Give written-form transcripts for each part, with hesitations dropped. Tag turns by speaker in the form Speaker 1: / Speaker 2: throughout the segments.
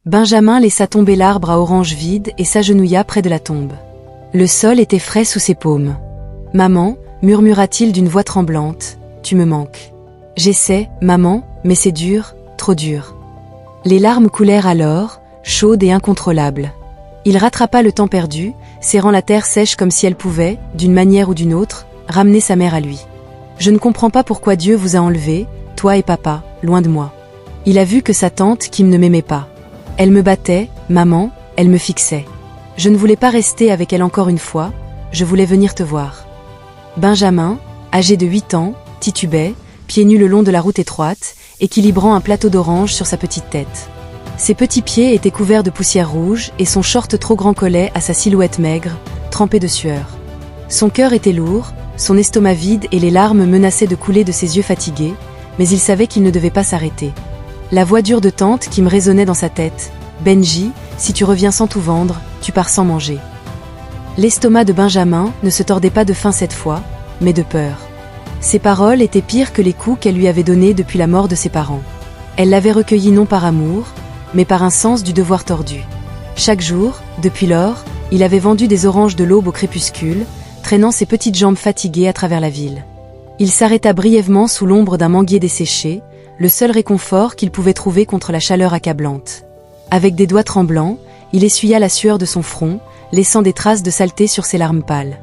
Speaker 1: Benjamin laissa tomber l'arbre à oranges vide et s'agenouilla près de la tombe. Le sol était frais sous ses paumes. « Maman, murmura-t-il d'une voix tremblante, tu me manques. J'essaie, maman, mais c'est dur, trop dur. » Les larmes coulèrent alors, chaudes et incontrôlables. Il rattrapa le temps perdu, serrant la terre sèche comme si elle pouvait, d'une manière ou d'une autre, ramener sa mère à lui. « Je ne comprends pas pourquoi Dieu vous a enlevés, toi et papa, loin de moi. » Il a vu que sa tante Kim ne m'aimait pas. Elle me battait, maman, elle me fixait. Je ne voulais pas rester avec elle encore une fois, je voulais venir te voir. Benjamin, âgé de 8 ans, titubait, pieds nus le long de la route étroite, équilibrant un plateau d'oranges sur sa petite tête. Ses petits pieds étaient couverts de poussière rouge et son short trop grand collait à sa silhouette maigre, trempée de sueur. Son cœur était lourd, son estomac vide et les larmes menaçaient de couler de ses yeux fatigués, mais il savait qu'il ne devait pas s'arrêter. La voix dure de tante qui me résonnait dans sa tête. « Benji, si tu reviens sans tout vendre, tu pars sans manger. » L'estomac de Benjamin ne se tordait pas de faim cette fois, mais de peur. Ses paroles étaient pires que les coups qu'elle lui avait donnés depuis la mort de ses parents. Elle l'avait recueilli non par amour, mais par un sens du devoir tordu. Chaque jour, depuis lors, il avait vendu des oranges de l'aube au crépuscule, traînant ses petites jambes fatiguées à travers la ville. Il s'arrêta brièvement sous l'ombre d'un manguier desséché, le seul réconfort qu'il pouvait trouver contre la chaleur accablante. Avec des doigts tremblants, il essuya la sueur de son front, laissant des traces de saleté sur ses larmes pâles.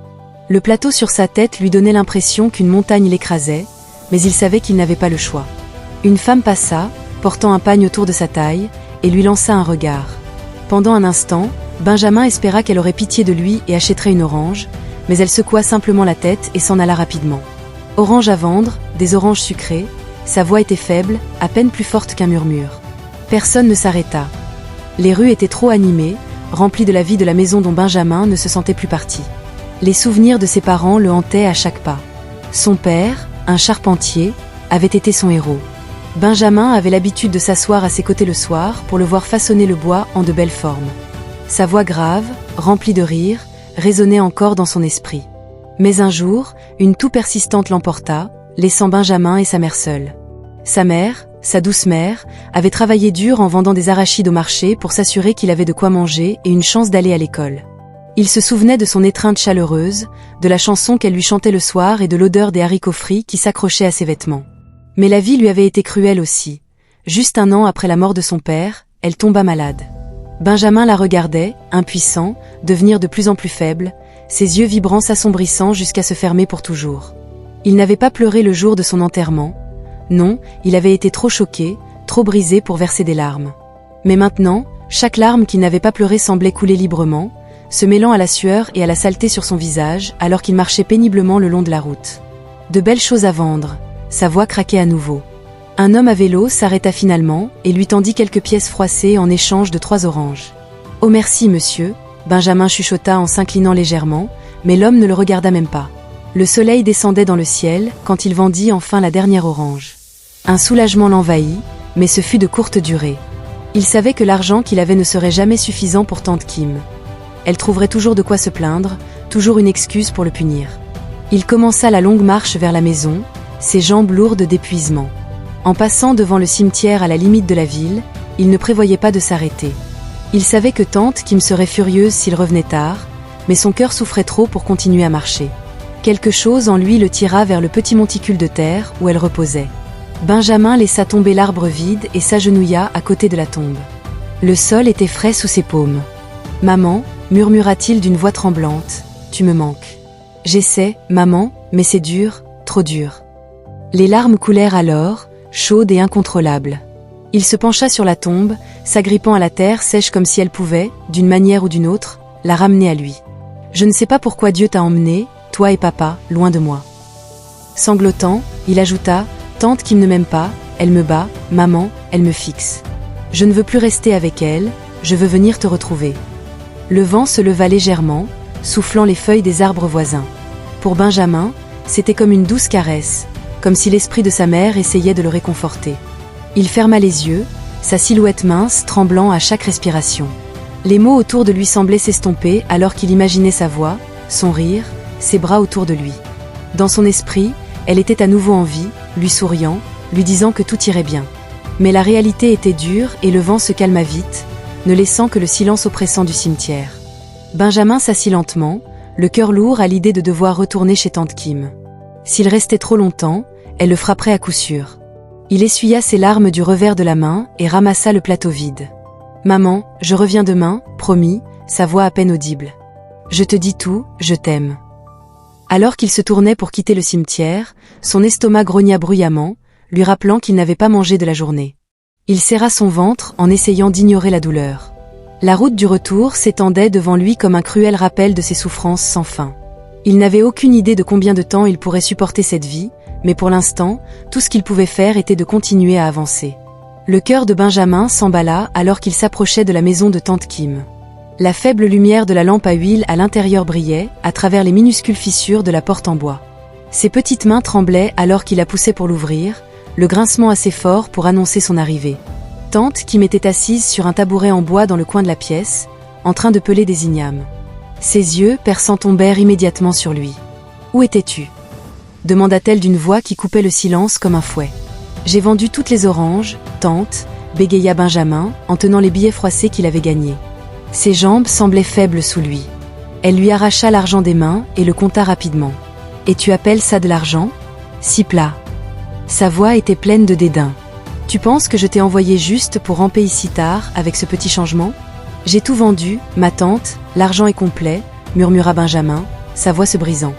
Speaker 1: Le plateau sur sa tête lui donnait l'impression qu'une montagne l'écrasait, mais il savait qu'il n'avait pas le choix. Une femme passa, portant un pagne autour de sa taille, et lui lança un regard. Pendant un instant, Benjamin espéra qu'elle aurait pitié de lui et achèterait une orange, mais elle secoua simplement la tête et s'en alla rapidement. Orange à vendre, des oranges sucrées. Sa voix était faible, à peine plus forte qu'un murmure. Personne ne s'arrêta. Les rues étaient trop animées, remplies de la vie de la maison dont Benjamin ne se sentait plus parti. Les souvenirs de ses parents le hantaient à chaque pas. Son père, un charpentier, avait été son héros. Benjamin avait l'habitude de s'asseoir à ses côtés le soir pour le voir façonner le bois en de belles formes. Sa voix grave, remplie de rire, résonnait encore dans son esprit. Mais un jour, une toux persistante l'emporta, laissant Benjamin et sa mère seuls. Sa mère, sa douce mère, avait travaillé dur en vendant des arachides au marché pour s'assurer qu'il avait de quoi manger et une chance d'aller à l'école. Il se souvenait de son étreinte chaleureuse, de la chanson qu'elle lui chantait le soir et de l'odeur des haricots frits qui s'accrochaient à ses vêtements. Mais la vie lui avait été cruelle aussi. Juste un an après la mort de son père, elle tomba malade. Benjamin la regardait, impuissant, devenir de plus en plus faible, ses yeux vibrants s'assombrissant jusqu'à se fermer pour toujours. Il n'avait pas pleuré le jour de son enterrement. Non, il avait été trop choqué, trop brisé pour verser des larmes. Mais maintenant, chaque larme qu'il n'avait pas pleurée semblait couler librement, se mêlant à la sueur et à la saleté sur son visage alors qu'il marchait péniblement le long de la route. De belles choses à vendre, sa voix craquait à nouveau. Un homme à vélo s'arrêta finalement et lui tendit quelques pièces froissées en échange de 3 oranges. « Oh merci, monsieur », Benjamin chuchota en s'inclinant légèrement, mais l'homme ne le regarda même pas. Le soleil descendait dans le ciel quand il vendit enfin la dernière orange. Un soulagement l'envahit, mais ce fut de courte durée. Il savait que l'argent qu'il avait ne serait jamais suffisant pour tante Kim. Elle trouverait toujours de quoi se plaindre, toujours une excuse pour le punir. Il commença la longue marche vers la maison, ses jambes lourdes d'épuisement. En passant devant le cimetière à la limite de la ville, il ne prévoyait pas de s'arrêter. Il savait que tante Kim serait furieuse s'il revenait tard, mais son cœur souffrait trop pour continuer à marcher. Quelque chose en lui le tira vers le petit monticule de terre où elle reposait. Benjamin laissa tomber l'arbre vide et s'agenouilla à côté de la tombe. Le sol était frais sous ses paumes. « Maman, murmura-t-il d'une voix tremblante, tu me manques. J'essaie, maman, mais c'est dur, trop dur. » Les larmes coulèrent alors, chaudes et incontrôlables. Il se pencha sur la tombe, s'agrippant à la terre sèche comme si elle pouvait, d'une manière ou d'une autre, la ramener à lui. « Je ne sais pas pourquoi Dieu t'a emmené, toi et papa, loin de moi. » Sanglotant, il ajouta, « Tante qui ne m'aime pas, elle me bat, maman, elle me fixe. Je ne veux plus rester avec elle, je veux venir te retrouver. » Le vent se leva légèrement, soufflant les feuilles des arbres voisins. Pour Benjamin, c'était comme une douce caresse, comme si l'esprit de sa mère essayait de le réconforter. Il ferma les yeux, sa silhouette mince tremblant à chaque respiration. Les mots autour de lui semblaient s'estomper alors qu'il imaginait sa voix, son rire, ses bras autour de lui. Dans son esprit, elle était à nouveau en vie, lui souriant, lui disant que tout irait bien. Mais la réalité était dure et le vent se calma vite, ne laissant que le silence oppressant du cimetière. Benjamin s'assit lentement, le cœur lourd à l'idée de devoir retourner chez tante Kim. S'il restait trop longtemps, elle le frapperait à coup sûr. Il essuya ses larmes du revers de la main et ramassa le plateau vide. « Maman, je reviens demain, promis », sa voix à peine audible. « Je te dis tout, je t'aime. » Alors qu'il se tournait pour quitter le cimetière, son estomac grogna bruyamment, lui rappelant qu'il n'avait pas mangé de la journée. Il serra son ventre en essayant d'ignorer la douleur. La route du retour s'étendait devant lui comme un cruel rappel de ses souffrances sans fin. Il n'avait aucune idée de combien de temps il pourrait supporter cette vie, mais pour l'instant, tout ce qu'il pouvait faire était de continuer à avancer. Le cœur de Benjamin s'emballa alors qu'il s'approchait de la maison de tante Kim. La faible lumière de la lampe à huile à l'intérieur brillait, à travers les minuscules fissures de la porte en bois. Ses petites mains tremblaient alors qu'il la poussait pour l'ouvrir, le grincement assez fort pour annoncer son arrivée. Tante Kim était assise sur un tabouret en bois dans le coin de la pièce, en train de peler des ignames. Ses yeux, perçants, tombèrent immédiatement sur lui. « Où étais-tu » demanda-t-elle d'une voix qui coupait le silence comme un fouet. « J'ai vendu toutes les oranges, tante », bégaya Benjamin, en tenant les billets froissés qu'il avait gagnés. Ses jambes semblaient faibles sous lui. Elle lui arracha l'argent des mains et le compta rapidement. « Et tu appelles ça de l'argent ? Si plat !» Sa voix était pleine de dédain. « Tu penses que je t'ai envoyé juste pour ramper ici tard avec ce petit changement ? J'ai tout vendu, ma tante, l'argent est complet, » murmura Benjamin, sa voix se brisant.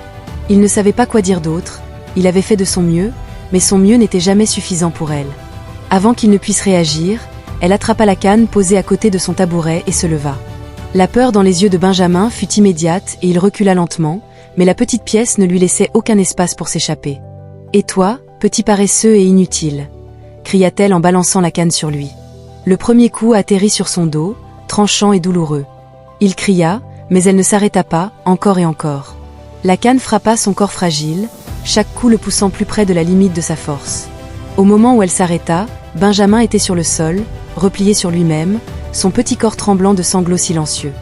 Speaker 1: Il ne savait pas quoi dire d'autre, il avait fait de son mieux, mais son mieux n'était jamais suffisant pour elle. Avant qu'il ne puisse réagir, elle attrapa la canne posée à côté de son tabouret et se leva. La peur dans les yeux de Benjamin fut immédiate et il recula lentement, mais la petite pièce ne lui laissait aucun espace pour s'échapper. « Et toi, petit paresseux et inutile » cria-t-elle en balançant la canne sur lui. Le premier coup atterrit sur son dos, tranchant et douloureux. Il cria, mais elle ne s'arrêta pas, encore et encore. La canne frappa son corps fragile, chaque coup le poussant plus près de la limite de sa force. Au moment où elle s'arrêta, Benjamin était sur le sol, replié sur lui-même, son petit corps tremblant de sanglots silencieux.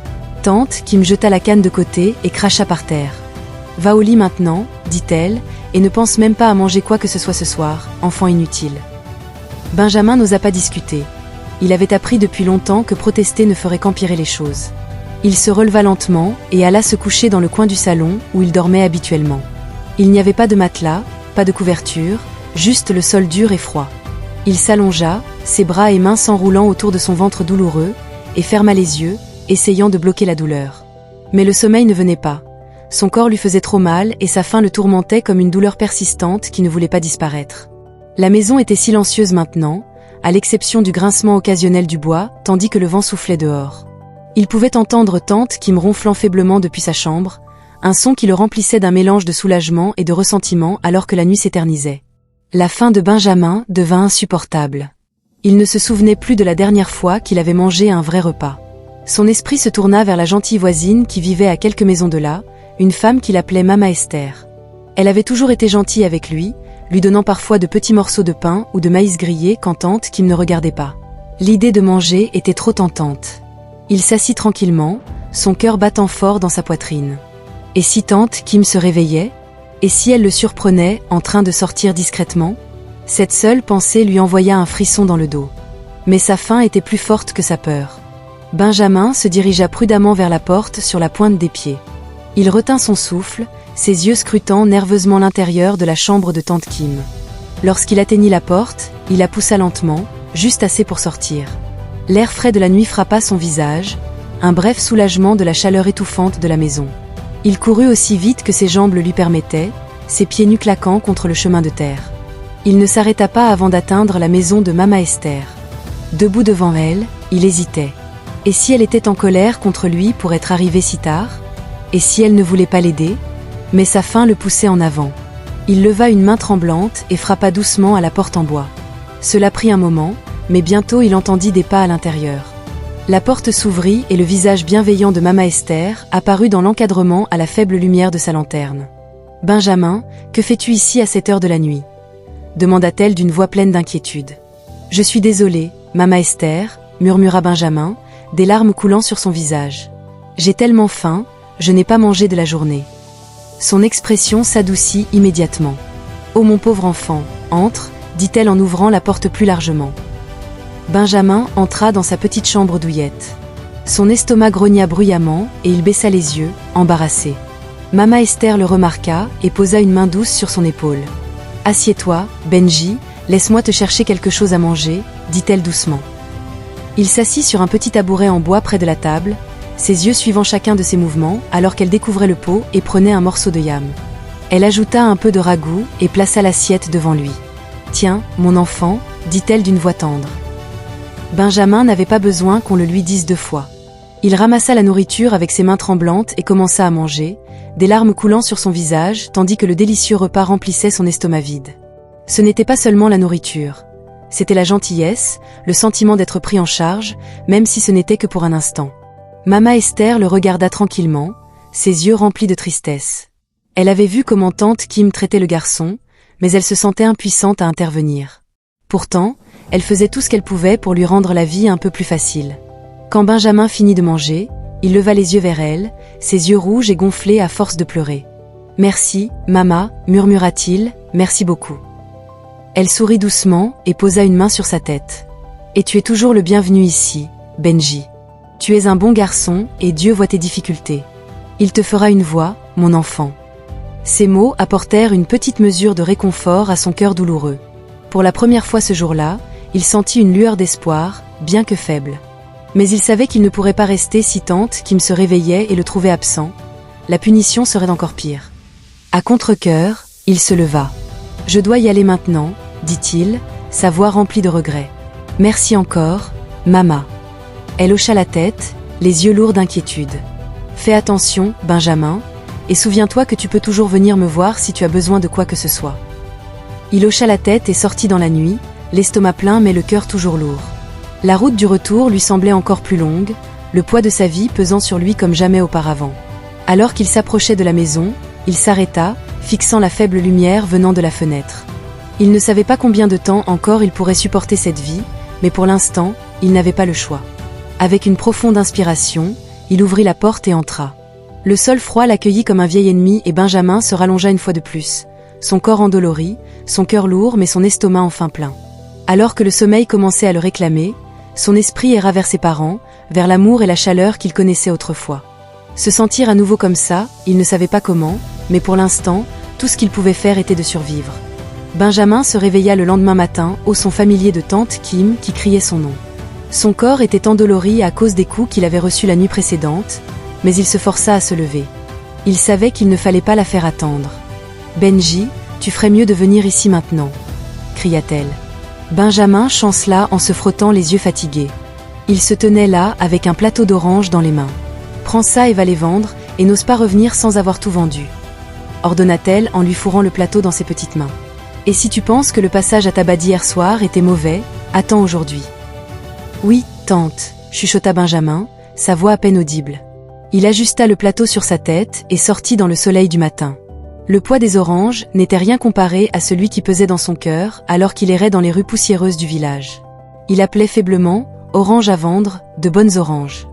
Speaker 1: Tante Kim jeta la canne de côté et cracha par terre. « Va au lit maintenant, » dit-elle, « et ne pense même pas à manger quoi que ce soit ce soir, enfant inutile. » Benjamin n'osa pas discuter. Il avait appris depuis longtemps que protester ne ferait qu'empirer les choses. Il se releva lentement et alla se coucher dans le coin du salon où il dormait habituellement. Il n'y avait pas de matelas, pas de couverture, juste le sol dur et froid. Il s'allongea, ses bras et mains s'enroulant autour de son ventre douloureux, et ferma les yeux, essayant de bloquer la douleur. Mais le sommeil ne venait pas. Son corps lui faisait trop mal et sa faim le tourmentait comme une douleur persistante qui ne voulait pas disparaître. La maison était silencieuse maintenant, à l'exception du grincement occasionnel du bois, tandis que le vent soufflait dehors. Il pouvait entendre tante Kim ronflant faiblement depuis sa chambre, un son qui le remplissait d'un mélange de soulagement et de ressentiment alors que la nuit s'éternisait. La faim de Benjamin devint insupportable. Il ne se souvenait plus de la dernière fois qu'il avait mangé un vrai repas. Son esprit se tourna vers la gentille voisine qui vivait à quelques maisons de là, une femme qu'il appelait Mama Esther. Elle avait toujours été gentille avec lui donnant parfois de petits morceaux de pain ou de maïs grillé quand tante Kim ne regardait pas. L'idée de manger était trop tentante. Il s'assit tranquillement, son cœur battant fort dans sa poitrine. Et si tante Kim se réveillait ? Et si elle le surprenait, en train de sortir discrètement ? Cette seule pensée lui envoya un frisson dans le dos. Mais sa faim était plus forte que sa peur. Benjamin se dirigea prudemment vers la porte sur la pointe des pieds. Il retint son souffle, ses yeux scrutant nerveusement l'intérieur de la chambre de tante Kim. Lorsqu'il atteignit la porte, il la poussa lentement, juste assez pour sortir. L'air frais de la nuit frappa son visage, un bref soulagement de la chaleur étouffante de la maison. Il courut aussi vite que ses jambes le lui permettaient, ses pieds nus claquant contre le chemin de terre. Il ne s'arrêta pas avant d'atteindre la maison de Mama Esther. Debout devant elle, il hésitait. Et si elle était en colère contre lui pour être arrivée si tard ? Et si elle ne voulait pas l'aider ? Mais sa faim le poussait en avant. Il leva une main tremblante et frappa doucement à la porte en bois. Cela prit un moment, mais bientôt il entendit des pas à l'intérieur. La porte s'ouvrit et le visage bienveillant de Mama Esther apparut dans l'encadrement à la faible lumière de sa lanterne. « Benjamin, que fais-tu ici à cette heure de la nuit ?» demanda-t-elle d'une voix pleine d'inquiétude. « Je suis désolée, Mama Esther, » murmura Benjamin, des larmes coulant sur son visage. « J'ai tellement faim, je n'ai pas mangé de la journée. » Son expression s'adoucit immédiatement. « Oh mon pauvre enfant, entre » dit-elle en ouvrant la porte plus largement. Benjamin entra dans sa petite chambre douillette. Son estomac grogna bruyamment et il baissa les yeux, embarrassé. Maman Esther le remarqua et posa une main douce sur son épaule. « Assieds-toi, Benji, laisse-moi te chercher quelque chose à manger, dit-elle doucement. Il s'assit sur un petit tabouret en bois près de la table, ses yeux suivant chacun de ses mouvements alors qu'elle découvrait le pot et prenait un morceau de yam. Elle ajouta un peu de ragoût et plaça l'assiette devant lui. « Tiens, mon enfant, dit-elle d'une voix tendre. Benjamin n'avait pas besoin qu'on le lui dise 2 fois. Il ramassa la nourriture avec ses mains tremblantes et commença à manger, des larmes coulant sur son visage tandis que le délicieux repas remplissait son estomac vide. Ce n'était pas seulement la nourriture. C'était la gentillesse, le sentiment d'être pris en charge, même si ce n'était que pour un instant. Maman Esther le regarda tranquillement, ses yeux remplis de tristesse. Elle avait vu comment tante Kim traitait le garçon, mais elle se sentait impuissante à intervenir. Pourtant, elle faisait tout ce qu'elle pouvait pour lui rendre la vie un peu plus facile. Quand Benjamin finit de manger, il leva les yeux vers elle, ses yeux rouges et gonflés à force de pleurer. « Merci, maman, murmura-t-il, merci beaucoup. » Elle sourit doucement et posa une main sur sa tête. « Et tu es toujours le bienvenu ici, Benji. Tu es un bon garçon et Dieu voit tes difficultés. Il te fera une voix, mon enfant. » Ces mots apportèrent une petite mesure de réconfort à son cœur douloureux. Pour la première fois ce jour-là, il sentit une lueur d'espoir, bien que faible. Mais il savait qu'il ne pourrait pas rester si tante Kim se réveillait et le trouvait absent. La punition serait encore pire. À contre-cœur, il se leva. « Je dois y aller maintenant, » dit-il, sa voix remplie de regret. « Merci encore, maman. » Elle hocha la tête, les yeux lourds d'inquiétude. « Fais attention, Benjamin, et souviens-toi que tu peux toujours venir me voir si tu as besoin de quoi que ce soit. » Il hocha la tête et sortit dans la nuit, l'estomac plein mais le cœur toujours lourd. La route du retour lui semblait encore plus longue, le poids de sa vie pesant sur lui comme jamais auparavant. Alors qu'il s'approchait de la maison, il s'arrêta, fixant la faible lumière venant de la fenêtre. Il ne savait pas combien de temps encore il pourrait supporter cette vie, mais pour l'instant, il n'avait pas le choix. Avec une profonde inspiration, il ouvrit la porte et entra. Le sol froid l'accueillit comme un vieil ennemi et Benjamin se rallongea une fois de plus, son corps endolori, son cœur lourd mais son estomac enfin plein. Alors que le sommeil commençait à le réclamer, son esprit erra vers ses parents, vers l'amour et la chaleur qu'il connaissait autrefois. Se sentir à nouveau comme ça, il ne savait pas comment, mais pour l'instant, tout ce qu'il pouvait faire était de survivre. Benjamin se réveilla le lendemain matin au son familier de tante Kim qui criait son nom. Son corps était endolori à cause des coups qu'il avait reçus la nuit précédente, mais il se força à se lever. Il savait qu'il ne fallait pas la faire attendre. « Benji, tu ferais mieux de venir ici maintenant » cria-t-elle. Benjamin chancela en se frottant les yeux fatigués. Il se tenait là avec un plateau d'oranges dans les mains. « Prends ça et va les vendre, et n'ose pas revenir sans avoir tout vendu » ordonna-t-elle en lui fourrant le plateau dans ses petites mains. « Et si tu penses que le passage à tabac d'hier soir était mauvais, attends aujourd'hui. »« Oui, tante, » chuchota Benjamin, sa voix à peine audible. Il ajusta le plateau sur sa tête et sortit dans le soleil du matin. Le poids des oranges n'était rien comparé à celui qui pesait dans son cœur alors qu'il errait dans les rues poussiéreuses du village. Il appelait faiblement « oranges à vendre, de bonnes oranges ».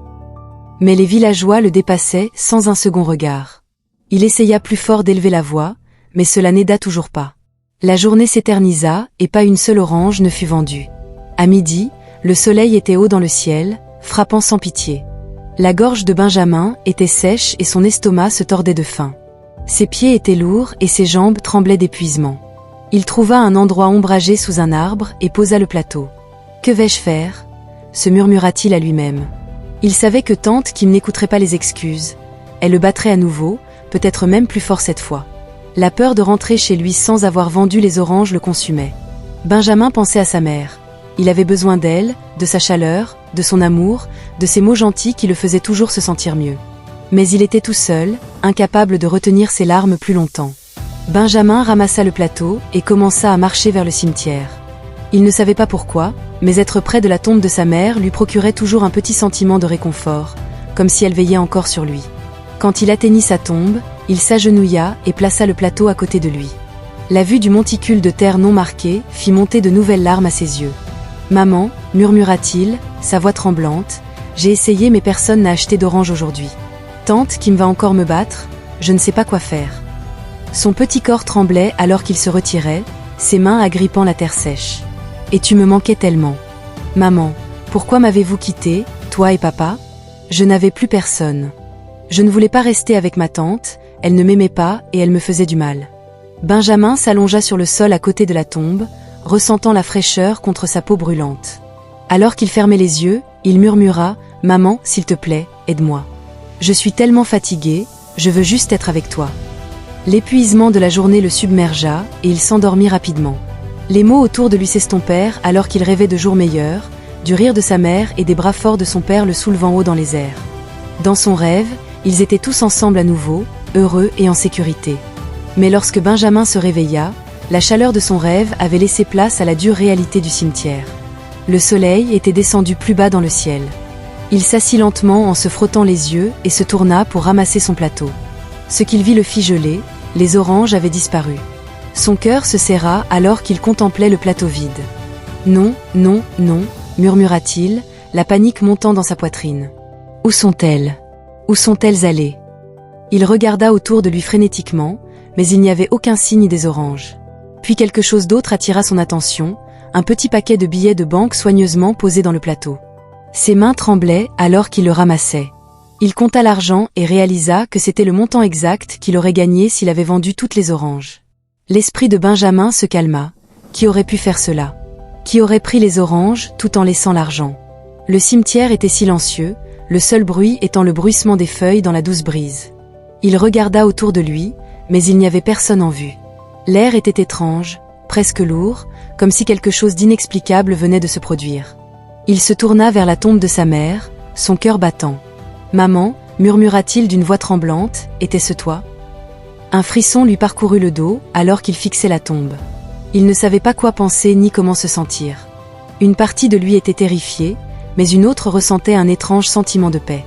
Speaker 1: Mais les villageois le dépassaient sans un second regard. Il essaya plus fort d'élever la voix, mais cela n'aida toujours pas. La journée s'éternisa et pas une seule orange ne fut vendue. À midi, le soleil était haut dans le ciel, frappant sans pitié. La gorge de Benjamin était sèche et son estomac se tordait de faim. Ses pieds étaient lourds et ses jambes tremblaient d'épuisement. Il trouva un endroit ombragé sous un arbre et posa le plateau. « Que vais-je faire » se murmura-t-il à lui-même. Il savait que tante Kim n'écouterait pas les excuses. Elle le battrait à nouveau, peut-être même plus fort cette fois. La peur de rentrer chez lui sans avoir vendu les oranges le consumait. Benjamin pensait à sa mère. Il avait besoin d'elle, de sa chaleur, de son amour, de ces mots gentils qui le faisaient toujours se sentir mieux. Mais il était tout seul, incapable de retenir ses larmes plus longtemps. Benjamin ramassa le plateau et commença à marcher vers le cimetière. Il ne savait pas pourquoi, mais être près de la tombe de sa mère lui procurait toujours un petit sentiment de réconfort, comme si elle veillait encore sur lui. Quand il atteignit sa tombe, il s'agenouilla et plaça le plateau à côté de lui. La vue du monticule de terre non marquée fit monter de nouvelles larmes à ses yeux. « Maman, » murmura-t-il, sa voix tremblante, « j'ai essayé mais personne n'a acheté d'orange aujourd'hui. Tante Kim va encore me battre, je ne sais pas quoi faire. » Son petit corps tremblait alors qu'il se retirait, ses mains agrippant la terre sèche. « Et tu me manquais tellement. » Maman, pourquoi m'avez-vous quitté, toi et papa? Je n'avais plus personne. Je ne voulais pas rester avec ma tante, elle ne m'aimait pas et elle me faisait du mal. Benjamin s'allongea sur le sol à côté de la tombe, ressentant la fraîcheur contre sa peau brûlante. Alors qu'il fermait les yeux, il murmura « Maman, s'il te plaît, aide-moi. Je suis tellement fatigué, je veux juste être avec toi. » L'épuisement de la journée le submergea et il s'endormit rapidement. Les mots autour de lui s'estompèrent alors qu'il rêvait de jours meilleurs, du rire de sa mère et des bras forts de son père le soulevant haut dans les airs. Dans son rêve, ils étaient tous ensemble à nouveau, heureux et en sécurité. Mais lorsque Benjamin se réveilla, la chaleur de son rêve avait laissé place à la dure réalité du cimetière. Le soleil était descendu plus bas dans le ciel. Il s'assit lentement en se frottant les yeux et se tourna pour ramasser son plateau. Ce qu'il vit le fit geler, les oranges avaient disparu. Son cœur se serra alors qu'il contemplait le plateau vide. Non, non, non, murmura-t-il, la panique montant dans sa poitrine. Où sont-elles? Où sont-elles allées? Il regarda autour de lui frénétiquement, mais il n'y avait aucun signe des oranges. Puis quelque chose d'autre attira son attention, un petit paquet de billets de banque soigneusement posé dans le plateau. Ses mains tremblaient alors qu'il le ramassait. Il compta l'argent et réalisa que c'était le montant exact qu'il aurait gagné s'il avait vendu toutes les oranges. L'esprit de Benjamin se calma. Qui aurait pu faire cela? Qui aurait pris les oranges tout en laissant l'argent? Le cimetière était silencieux, le seul bruit étant le bruissement des feuilles dans la douce brise. Il regarda autour de lui, mais il n'y avait personne en vue. L'air était étrange, presque lourd, comme si quelque chose d'inexplicable venait de se produire. Il se tourna vers la tombe de sa mère, son cœur battant. « Maman » murmura-t-il d'une voix tremblante, « était-ce toi ?» Un frisson lui parcourut le dos alors qu'il fixait la tombe. Il ne savait pas quoi penser ni comment se sentir. Une partie de lui était terrifiée, mais une autre ressentait un étrange sentiment de paix.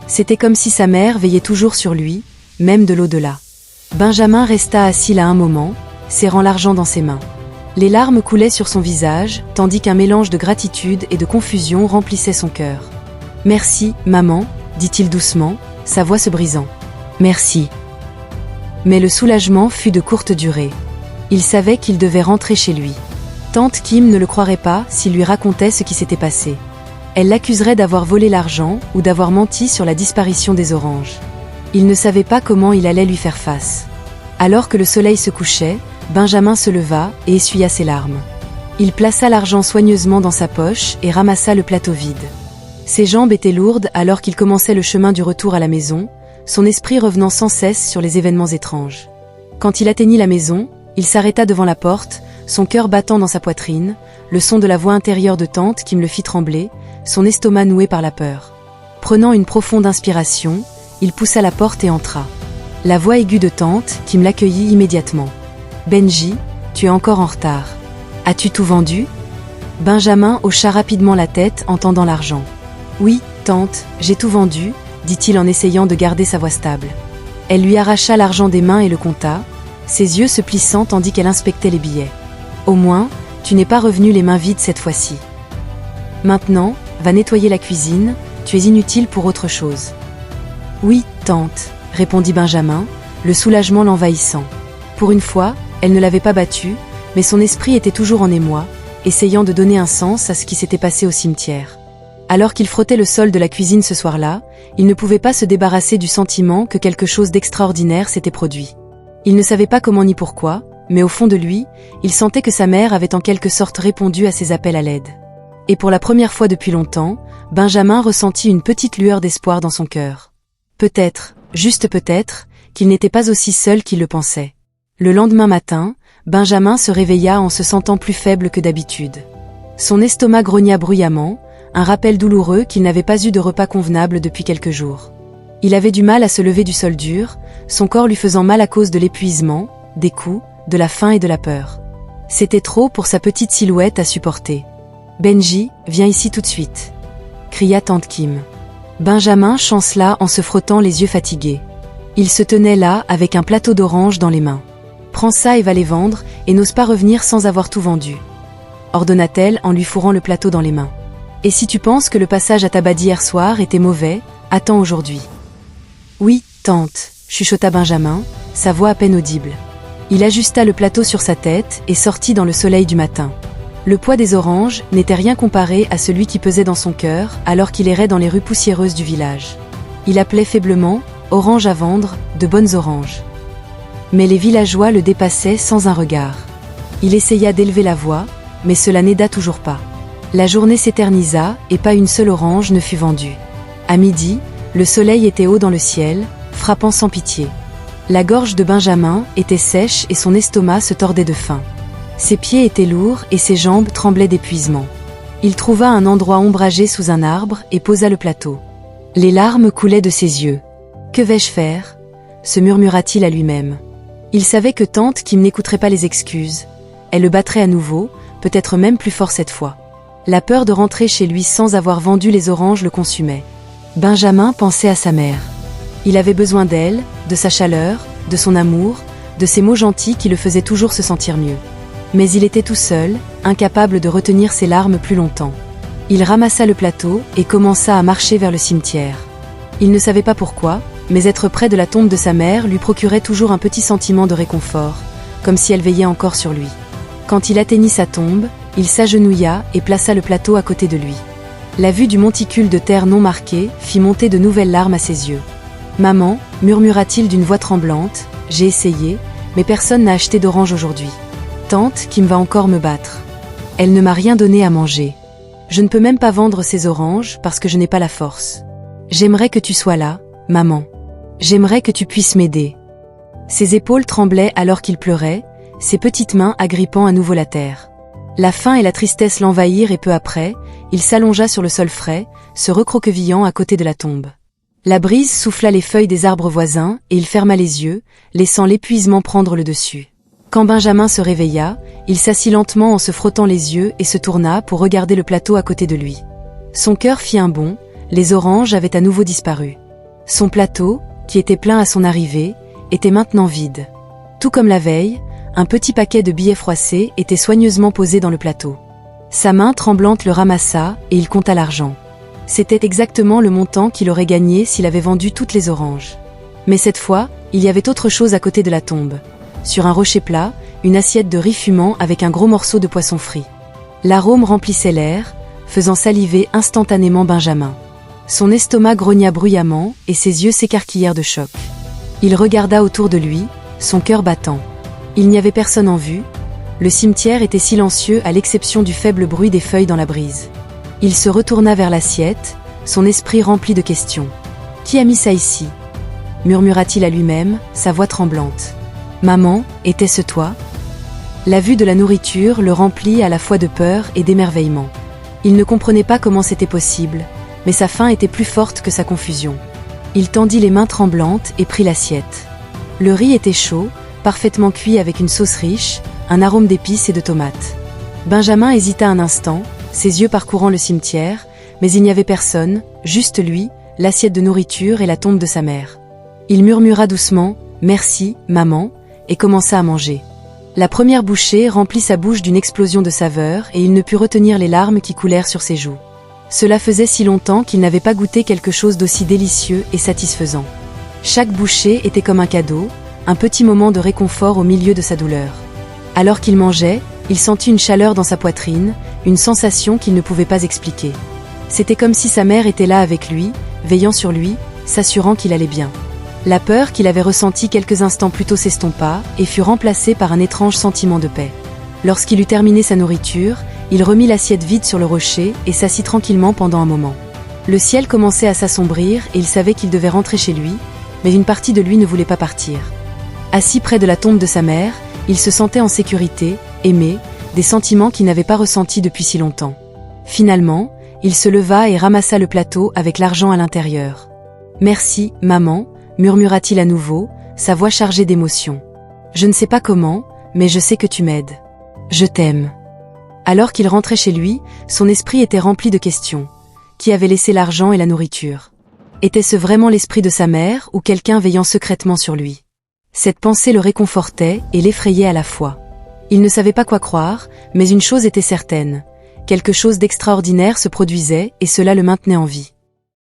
Speaker 1: C'était comme si sa mère veillait toujours sur lui, même de l'au-delà. Benjamin resta assis là un moment, serrant l'argent dans ses mains. Les larmes coulaient sur son visage, tandis qu'un mélange de gratitude et de confusion remplissait son cœur. « Merci, maman », dit-il doucement, sa voix se brisant. « Merci. » Mais le soulagement fut de courte durée. Il savait qu'il devait rentrer chez lui. Tante Kim ne le croirait pas s'il lui racontait ce qui s'était passé. Elle l'accuserait d'avoir volé l'argent ou d'avoir menti sur la disparition des oranges. Il ne savait pas comment il allait lui faire face. Alors que le soleil se couchait, Benjamin se leva et essuya ses larmes. Il plaça l'argent soigneusement dans sa poche et ramassa le plateau vide. Ses jambes étaient lourdes alors qu'il commençait le chemin du retour à la maison, son esprit revenant sans cesse sur les événements étranges. Quand il atteignit la maison, il s'arrêta devant la porte, son cœur battant dans sa poitrine, le son de la voix intérieure de tante qui me le fit trembler, son estomac noué par la peur. Prenant une profonde inspiration, il poussa la porte et entra. La voix aiguë de tante qui me l'accueillit immédiatement. « Benji, tu es encore en retard. As-tu tout vendu ?» Benjamin hocha rapidement la tête en tendant l'argent. « Oui, tante, j'ai tout vendu », dit-il en essayant de garder sa voix stable. Elle lui arracha l'argent des mains et le compta, ses yeux se plissant tandis qu'elle inspectait les billets. « Au moins, tu n'es pas revenu les mains vides cette fois-ci. Maintenant, va nettoyer la cuisine, tu es inutile pour autre chose. » « Oui, tante, » répondit Benjamin, le soulagement l'envahissant. Pour une fois, elle ne l'avait pas battu, mais son esprit était toujours en émoi, essayant de donner un sens à ce qui s'était passé au cimetière. Alors qu'il frottait le sol de la cuisine ce soir-là, il ne pouvait pas se débarrasser du sentiment que quelque chose d'extraordinaire s'était produit. Il ne savait pas comment ni pourquoi, mais au fond de lui, il sentait que sa mère avait en quelque sorte répondu à ses appels à l'aide. Et pour la première fois depuis longtemps, Benjamin ressentit une petite lueur d'espoir dans son cœur. Peut-être, juste peut-être, qu'il n'était pas aussi seul qu'il le pensait. Le lendemain matin, Benjamin se réveilla en se sentant plus faible que d'habitude. Son estomac grogna bruyamment, un rappel douloureux qu'il n'avait pas eu de repas convenable depuis quelques jours. Il avait du mal à se lever du sol dur, son corps lui faisant mal à cause de l'épuisement, des coups, de la faim et de la peur. C'était trop pour sa petite silhouette à supporter. « Benji, viens ici tout de suite !» cria tante Kim. Benjamin chancela en se frottant les yeux fatigués. Il se tenait là avec un plateau d'oranges dans les mains. « Prends ça et va les vendre, et n'ose pas revenir sans avoir tout vendu » ordonna-t-elle en lui fourrant le plateau dans les mains. « Et si tu penses que le passage à Tabadi hier soir était mauvais, attends aujourd'hui. »« Oui, tante » chuchota Benjamin, sa voix à peine audible. Il ajusta le plateau sur sa tête et sortit dans le soleil du matin. Le poids des oranges n'était rien comparé à celui qui pesait dans son cœur alors qu'il errait dans les rues poussiéreuses du village. Il appelait faiblement « Oranges à vendre, de bonnes oranges ». Mais les villageois le dépassaient sans un regard. Il essaya d'élever la voix, mais cela n'aida toujours pas. La journée s'éternisa et pas une seule orange ne fut vendue. À midi, le soleil était haut dans le ciel, frappant sans pitié. La gorge de Benjamin était sèche et son estomac se tordait de faim. Ses pieds étaient lourds et ses jambes tremblaient d'épuisement. Il trouva un endroit ombragé sous un arbre et posa le plateau. Les larmes coulaient de ses yeux. « Que vais-je faire ?» se murmura-t-il à lui-même. Il savait que tante Kim n'écouterait pas les excuses. Elle le battrait à nouveau, peut-être même plus fort cette fois. La peur de rentrer chez lui sans avoir vendu les oranges le consumait. Benjamin pensait à sa mère. Il avait besoin d'elle, de sa chaleur, de son amour, de ces mots gentils qui le faisaient toujours se sentir mieux. Mais il était tout seul, incapable de retenir ses larmes plus longtemps. Il ramassa le plateau et commença à marcher vers le cimetière. Il ne savait pas pourquoi, mais être près de la tombe de sa mère lui procurait toujours un petit sentiment de réconfort, comme si elle veillait encore sur lui. Quand il atteignit sa tombe, il s'agenouilla et plaça le plateau à côté de lui. La vue du monticule de terre non marqué fit monter de nouvelles larmes à ses yeux. « Maman, murmura-t-il d'une voix tremblante, j'ai essayé, mais personne n'a acheté d'orange aujourd'hui. Tante Kim va encore me battre. Elle ne m'a rien donné à manger. Je ne peux même pas vendre ces oranges parce que je n'ai pas la force. J'aimerais que tu sois là, maman. J'aimerais que tu puisses m'aider. » Ses épaules tremblaient alors qu'il pleurait, ses petites mains agrippant à nouveau la terre. La faim et la tristesse l'envahirent et peu après, il s'allongea sur le sol frais, se recroquevillant à côté de la tombe. La brise souffla les feuilles des arbres voisins et il ferma les yeux, laissant l'épuisement prendre le dessus. Quand Benjamin se réveilla, il s'assit lentement en se frottant les yeux et se tourna pour regarder le plateau à côté de lui. Son cœur fit un bond, les oranges avaient à nouveau disparu. Son plateau, qui était plein à son arrivée, était maintenant vide. Tout comme la veille, un petit paquet de billets froissés était soigneusement posé dans le plateau. Sa main tremblante le ramassa et il compta l'argent. C'était exactement le montant qu'il aurait gagné s'il avait vendu toutes les oranges. Mais cette fois, il y avait autre chose à côté de la tombe. Sur un rocher plat, une assiette de riz fumant avec un gros morceau de poisson frit. L'arôme remplissait l'air, faisant saliver instantanément Benjamin. Son estomac grogna bruyamment et ses yeux s'écarquillèrent de choc. Il regarda autour de lui, son cœur battant. Il n'y avait personne en vue. Le cimetière était silencieux à l'exception du faible bruit des feuilles dans la brise. Il se retourna vers l'assiette, son esprit rempli de questions. « Qui a mis ça ici ?» murmura-t-il à lui-même, sa voix tremblante. « Maman, était-ce toi ?» La vue de la nourriture le remplit à la fois de peur et d'émerveillement. Il ne comprenait pas comment c'était possible, mais sa faim était plus forte que sa confusion. Il tendit les mains tremblantes et prit l'assiette. Le riz était chaud, parfaitement cuit avec une sauce riche, un arôme d'épices et de tomates. Benjamin hésita un instant, ses yeux parcourant le cimetière, mais il n'y avait personne, juste lui, l'assiette de nourriture et la tombe de sa mère. Il murmura doucement « Merci, maman », et commença à manger. La première bouchée remplit sa bouche d'une explosion de saveurs et il ne put retenir les larmes qui coulèrent sur ses joues. Cela faisait si longtemps qu'il n'avait pas goûté quelque chose d'aussi délicieux et satisfaisant. Chaque bouchée était comme un cadeau, un petit moment de réconfort au milieu de sa douleur. Alors qu'il mangeait, il sentit une chaleur dans sa poitrine, une sensation qu'il ne pouvait pas expliquer. C'était comme si sa mère était là avec lui, veillant sur lui, s'assurant qu'il allait bien. La peur qu'il avait ressentie quelques instants plus tôt s'estompa et fut remplacée par un étrange sentiment de paix. Lorsqu'il eut terminé sa nourriture, il remit l'assiette vide sur le rocher et s'assit tranquillement pendant un moment. Le ciel commençait à s'assombrir et il savait qu'il devait rentrer chez lui, mais une partie de lui ne voulait pas partir. Assis près de la tombe de sa mère, il se sentait en sécurité, aimé, des sentiments qu'il n'avait pas ressentis depuis si longtemps. Finalement, il se leva et ramassa le plateau avec l'argent à l'intérieur. « Merci, maman », murmura-t-il à nouveau, sa voix chargée d'émotion. « Je ne sais pas comment, mais je sais que tu m'aides. Je t'aime. » Alors qu'il rentrait chez lui, son esprit était rempli de questions. Qui avait laissé l'argent et la nourriture? Était-ce vraiment l'esprit de sa mère ou quelqu'un veillant secrètement sur lui? Cette pensée le réconfortait et l'effrayait à la fois. Il ne savait pas quoi croire, mais une chose était certaine. Quelque chose d'extraordinaire se produisait et cela le maintenait en vie.